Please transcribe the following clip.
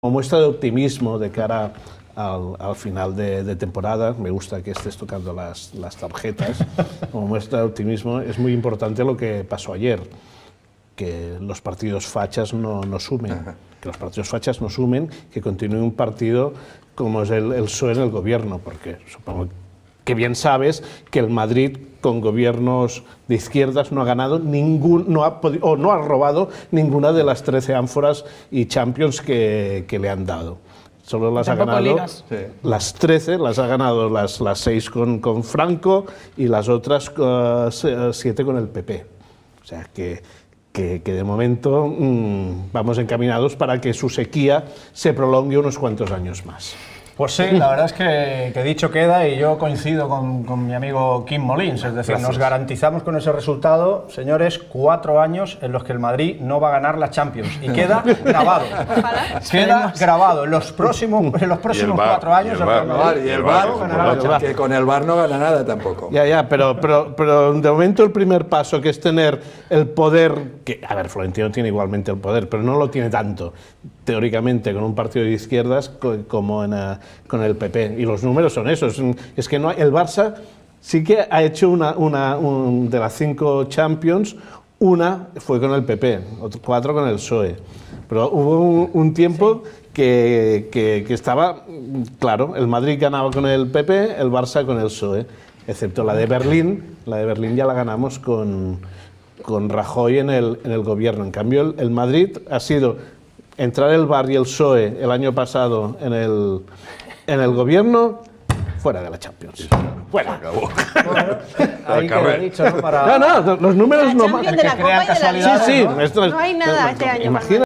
Como muestra de optimismo de cara al final de temporada, me gusta que estés tocando las tarjetas, como muestra de optimismo es muy importante lo que pasó ayer, que los partidos fachas no sumen, que los partidos fachas no sumen, que continúe un partido como es el PSOE en el gobierno, porque supongo que bien sabes que el Madrid con gobiernos de izquierdas no ha ganado no ha robado ninguna de las 13 ánforas y Champions que le han dado. Solo las ha ganado las 13, las ha ganado las 6 con Franco y las otras 7 con el PP. O sea que de momento vamos encaminados para que su sequía se prolongue unos cuantos años más. Pues sí, la verdad es que dicho queda y yo coincido con mi amigo Quim Molins, es decir, nos garantizamos con ese resultado, señores, 4 años en los que el Madrid no va a ganar la Champions y queda grabado. Queda grabado. En los próximos 4 años el VAR, que con el VAR no gana nada tampoco. Pero de momento el primer paso, que es tener el poder, que a ver, Florentino tiene igualmente el poder, pero no lo tiene tanto teóricamente con un partido de izquierdas como con el PP, y los números son esos. Es que no, el Barça sí que ha hecho de las 5 Champions, una fue con el PP, 4 con el PSOE, pero hubo un tiempo que estaba claro, el Madrid ganaba con el PP, el Barça con el PSOE, excepto la de Berlín ya la ganamos con Rajoy en el gobierno. En cambio el Madrid ha sido entrar el VAR y el PSOE el año pasado en el gobierno, fuera de la Champions. Fuera. Acabó. Bueno, ahí queda dicho, ¿no? No, los números no... El que crea casualidades, sí, ¿no? No hay nada este año. Imagina.